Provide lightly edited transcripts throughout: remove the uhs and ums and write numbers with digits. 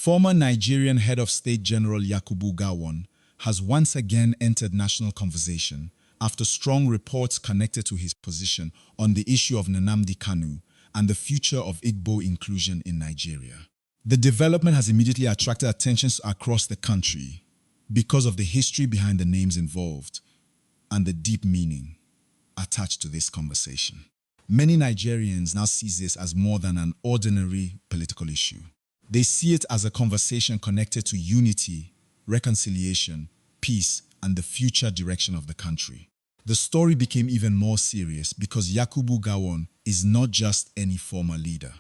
Former Nigerian Head of State General Yakubu Gowon has once again entered national conversation after strong reports connected to his position on the issue of Nnamdi Kanu and the future of Igbo inclusion in Nigeria. The development has immediately attracted attentions across the country because of the history behind the names involved and the deep meaning attached to this conversation. Many Nigerians now see this as more than an ordinary political issue. They see it as a conversation connected to unity, reconciliation, peace, and the future direction of the country. The story became even more serious because Yakubu Gowon is not just any former leader.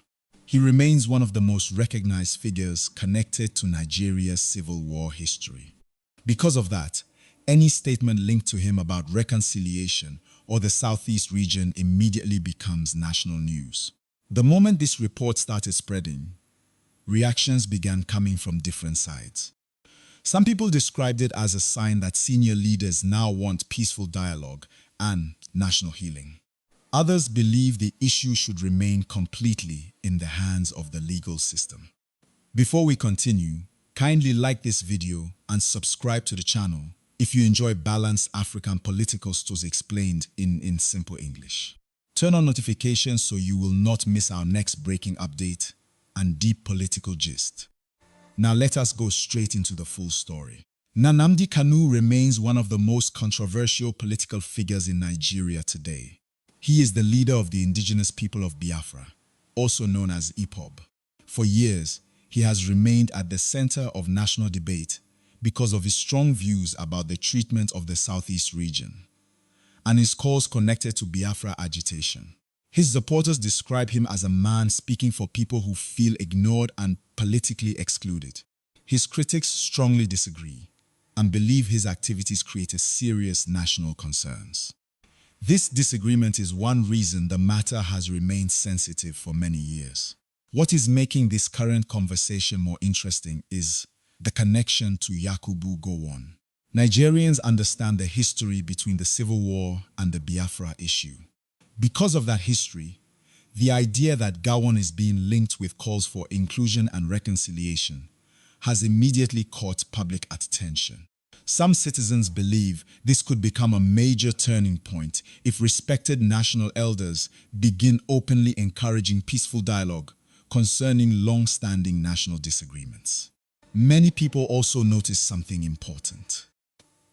He remains one of the most recognized figures connected to Nigeria's civil war history. Because of that, any statement linked to him about reconciliation or the Southeast region immediately becomes national news. The moment this report started spreading, reactions began coming from different sides. Some people described it as a sign that senior leaders now want peaceful dialogue and national healing. Others believe the issue should remain completely in the hands of the legal system. Before we continue, kindly like this video and subscribe to the channel if you enjoy balanced African political stories explained in simple English. Turn on notifications so you will not miss our next breaking update and deep political gist. Now let us go straight into the full story. Nnamdi Kanu remains one of the most controversial political figures in Nigeria today. He is the leader of the indigenous people of Biafra, also known as IPOB. For years, he has remained at the center of national debate because of his strong views about the treatment of the Southeast region and his calls connected to Biafra agitation. His supporters describe him as a man speaking for people who feel ignored and politically excluded. His critics strongly disagree and believe his activities create serious national concerns. This disagreement is one reason the matter has remained sensitive for many years. What is making this current conversation more interesting is the connection to Yakubu Gowon. Nigerians understand the history between the Civil War and the Biafra issue. Because of that history, the idea that Gowon is being linked with calls for inclusion and reconciliation has immediately caught public attention. Some citizens believe this could become a major turning point if respected national elders begin openly encouraging peaceful dialogue concerning long-standing national disagreements. Many people also notice something important.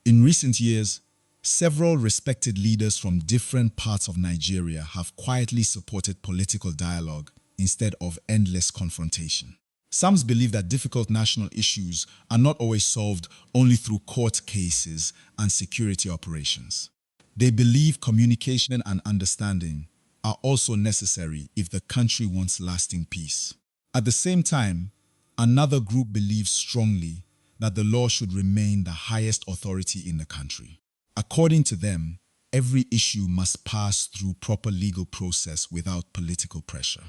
In recent years, several respected leaders from different parts of Nigeria have quietly supported political dialogue instead of endless confrontation. Some believe that difficult national issues are not always solved only through court cases and security operations. They believe communication and understanding are also necessary if the country wants lasting peace. At the same time, another group believes strongly that the law should remain the highest authority in the country. According to them, every issue must pass through proper legal process without political pressure.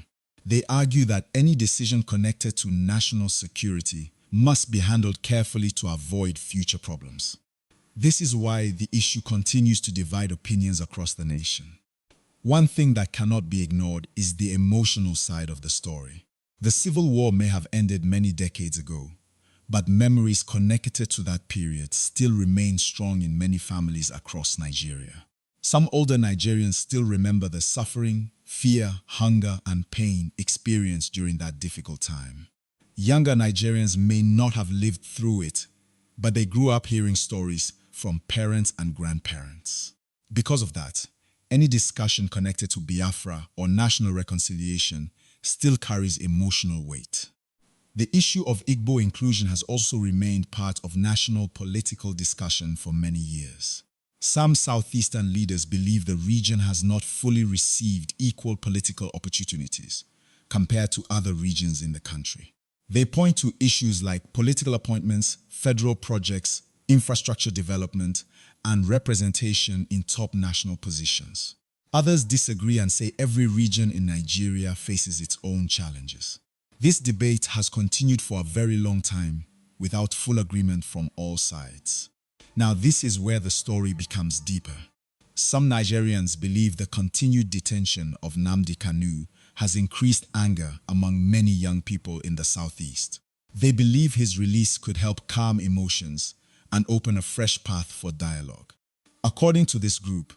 They argue that any decision connected to national security must be handled carefully to avoid future problems. This is why the issue continues to divide opinions across the nation. One thing that cannot be ignored is the emotional side of the story. The Civil War may have ended many decades ago, but memories connected to that period still remain strong in many families across Nigeria. Some older Nigerians still remember the suffering, fear, hunger, and pain experienced during that difficult time. Younger Nigerians may not have lived through it, but they grew up hearing stories from parents and grandparents. Because of that, any discussion connected to Biafra or national reconciliation still carries emotional weight. The issue of Igbo inclusion has also remained part of national political discussion for many years. Some Southeastern leaders believe the region has not fully received equal political opportunities compared to other regions in the country. They point to issues like political appointments, federal projects, infrastructure development, and representation in top national positions. Others disagree and say every region in Nigeria faces its own challenges. This debate has continued for a very long time without full agreement from all sides. Now, this is where the story becomes deeper. Some Nigerians believe the continued detention of Nnamdi Kanu has increased anger among many young people in the Southeast. They believe his release could help calm emotions and open a fresh path for dialogue. According to this group,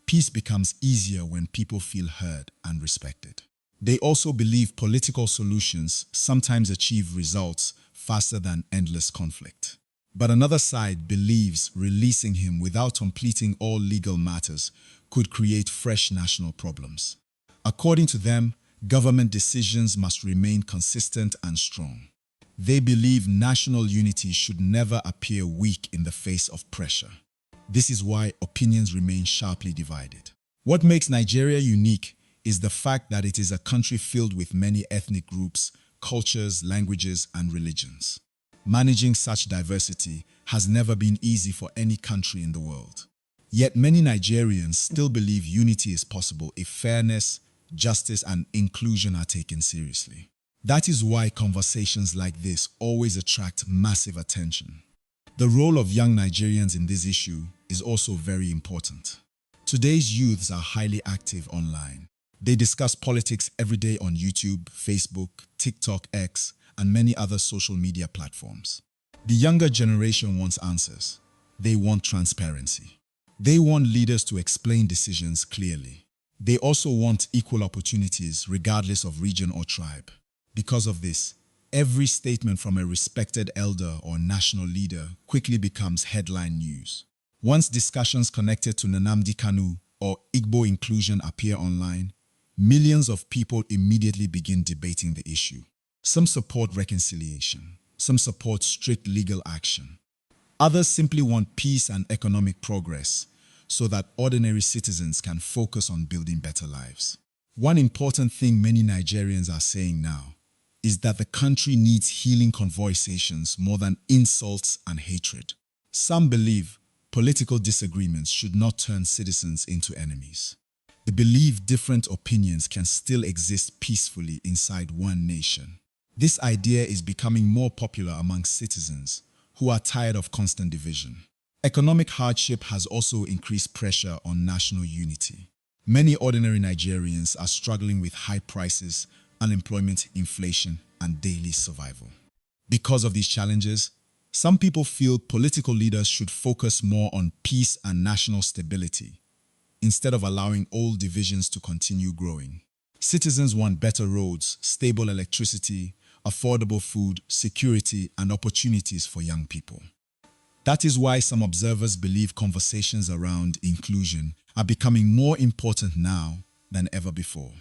peace becomes easier when people feel heard and respected. They also believe political solutions sometimes achieve results faster than endless conflict. But another side believes releasing him without completing all legal matters could create fresh national problems. According to them, government decisions must remain consistent and strong. They believe national unity should never appear weak in the face of pressure. This is why opinions remain sharply divided. What makes Nigeria unique is the fact that it is a country filled with many ethnic groups, cultures, languages, and religions. Managing such diversity has never been easy for any country in the world. Yet many Nigerians still believe unity is possible if fairness, justice, and inclusion are taken seriously. That is why conversations like this always attract massive attention. The role of young Nigerians in this issue is also very important. Today's youths are highly active online. They discuss politics every day on YouTube, Facebook, TikTok, X, and many other social media platforms. The younger generation wants answers. They want transparency. They want leaders to explain decisions clearly. They also want equal opportunities regardless of region or tribe. Because of this, every statement from a respected elder or national leader quickly becomes headline news. Once discussions connected to Nnamdi Kanu or Igbo inclusion appear online, millions of people immediately begin debating the issue. Some support reconciliation. Some support strict legal action. Others simply want peace and economic progress so that ordinary citizens can focus on building better lives. One important thing many Nigerians are saying now is that the country needs healing conversations more than insults and hatred. Some believe political disagreements should not turn citizens into enemies. They believe different opinions can still exist peacefully inside one nation. This idea is becoming more popular among citizens who are tired of constant division. Economic hardship has also increased pressure on national unity. Many ordinary Nigerians are struggling with high prices, unemployment, inflation, and daily survival. Because of these challenges, some people feel political leaders should focus more on peace and national stability instead of allowing old divisions to continue growing. Citizens want better roads, stable electricity, affordable food, security, and opportunities for young people. That is why some observers believe conversations around inclusion are becoming more important now than ever before.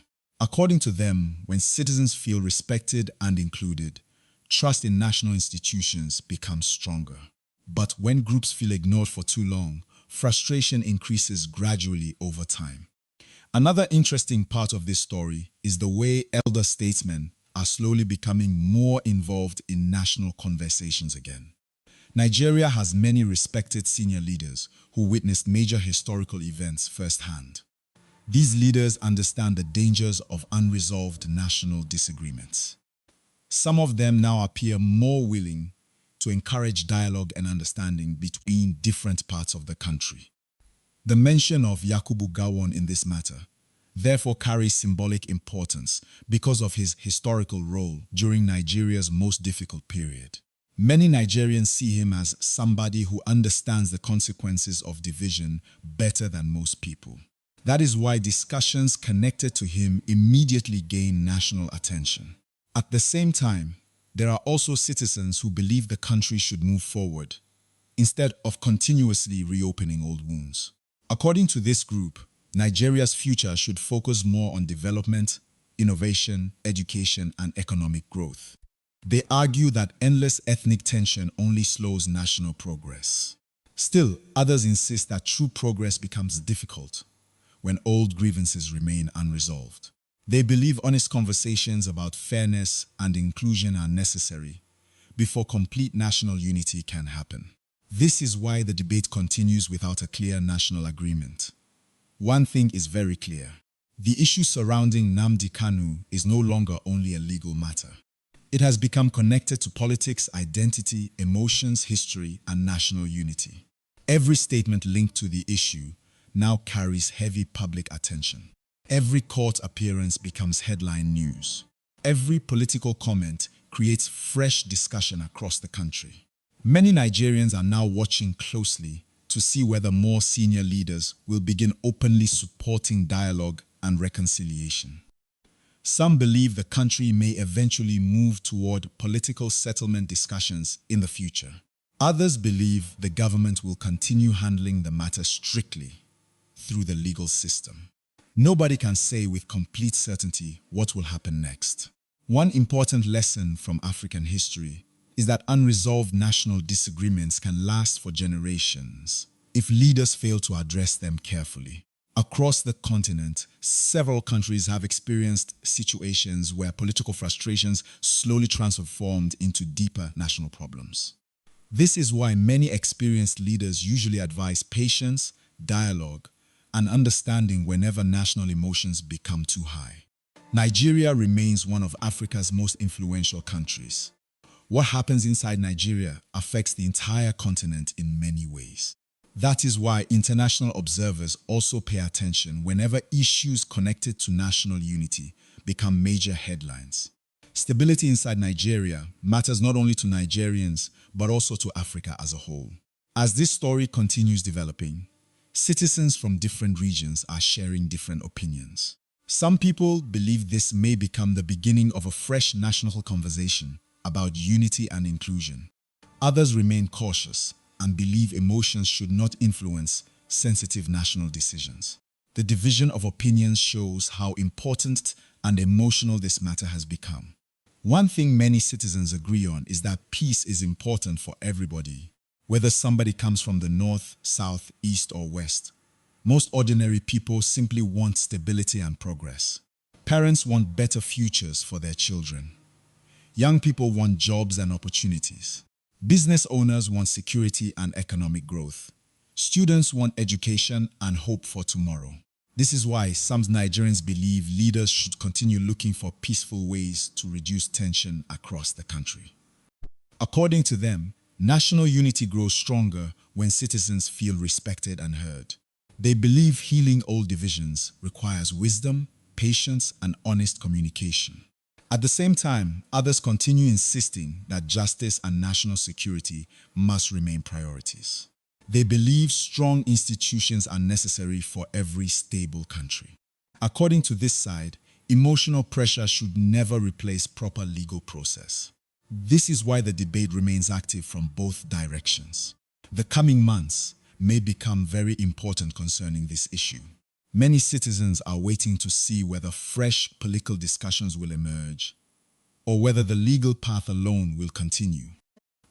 According to them, when citizens feel respected and included, trust in national institutions becomes stronger. But when groups feel ignored for too long, frustration increases gradually over time. Another interesting part of this story is the way elder statesmen are slowly becoming more involved in national conversations again. Nigeria has many respected senior leaders who witnessed major historical events firsthand. These leaders understand the dangers of unresolved national disagreements. Some of them now appear more willing to encourage dialogue and understanding between different parts of the country. The mention of Gowon in this matter therefore carries symbolic importance because of his historical role during Nigeria's most difficult period. Many Nigerians see him as somebody who understands the consequences of division better than most people. That is why discussions connected to him immediately gain national attention. At the same time, there are also citizens who believe the country should move forward instead of continuously reopening old wounds. According to this group, Nigeria's future should focus more on development, innovation, education, and economic growth. They argue that endless ethnic tension only slows national progress. Still, others insist that true progress becomes difficult when old grievances remain unresolved. They believe honest conversations about fairness and inclusion are necessary before complete national unity can happen. This is why the debate continues without a clear national agreement. One thing is very clear. The issue surrounding Nnamdi Kanu is no longer only a legal matter. It has become connected to politics, identity, emotions, history, and national unity. Every statement linked to the issue now carries heavy public attention. Every court appearance becomes headline news. Every political comment creates fresh discussion across the country. Many Nigerians are now watching closely to see whether more senior leaders will begin openly supporting dialogue and reconciliation. Some believe the country may eventually move toward political settlement discussions in the future. Others believe the government will continue handling the matter strictly through the legal system. Nobody can say with complete certainty what will happen next. One important lesson from African history is that unresolved national disagreements can last for generations if leaders fail to address them carefully. Across the continent, several countries have experienced situations where political frustrations slowly transformed into deeper national problems. This is why many experienced leaders usually advise patience, dialogue, and understanding whenever national emotions become too high. Nigeria remains one of Africa's most influential countries. What happens inside Nigeria affects the entire continent in many ways. That is why international observers also pay attention whenever issues connected to national unity become major headlines. Stability inside Nigeria matters not only to Nigerians, but also to Africa as a whole. As this story continues developing, citizens from different regions are sharing different opinions. Some people believe this may become the beginning of a fresh national conversation about unity and inclusion. Others remain cautious and believe emotions should not influence sensitive national decisions. The division of opinions shows how important and emotional this matter has become. One thing many citizens agree on is that peace is important for everybody, whether somebody comes from the north, south, east, or west. Most ordinary people simply want stability and progress. Parents want better futures for their children. Young people want jobs and opportunities. Business owners want security and economic growth. Students want education and hope for tomorrow. This is why some Nigerians believe leaders should continue looking for peaceful ways to reduce tension across the country. According to them, national unity grows stronger when citizens feel respected and heard. They believe healing old divisions requires wisdom, patience, and honest communication. At the same time, others continue insisting that justice and national security must remain priorities. They believe strong institutions are necessary for every stable country. According to this side, emotional pressure should never replace proper legal process. This is why the debate remains active from both directions. The coming months may become very important concerning this issue. Many citizens are waiting to see whether fresh political discussions will emerge or whether the legal path alone will continue.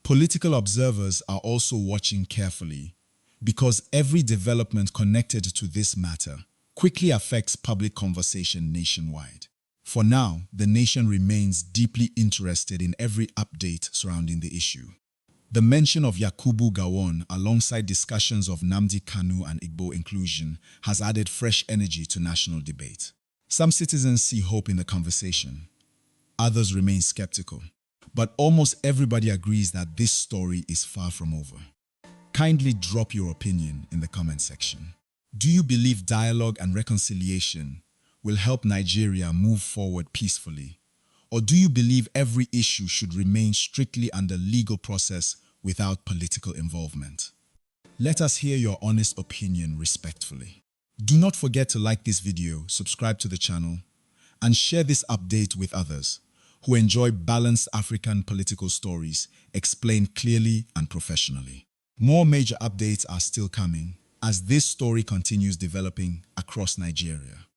Political observers are also watching carefully because every development connected to this matter quickly affects public conversation nationwide. For now, the nation remains deeply interested in every update surrounding the issue. The mention of Yakubu Gowon alongside discussions of Nnamdi Kanu and Igbo inclusion has added fresh energy to national debate. Some citizens see hope in the conversation. Others remain skeptical. But almost everybody agrees that this story is far from over. Kindly drop your opinion in the comment section. Do you believe dialogue and reconciliation will help Nigeria move forward peacefully? Or do you believe every issue should remain strictly under legal process without political involvement? Let us hear your honest opinion respectfully. Do not forget to like this video, subscribe to the channel, and share this update with others who enjoy balanced African political stories explained clearly and professionally. More major updates are still coming as this story continues developing across Nigeria.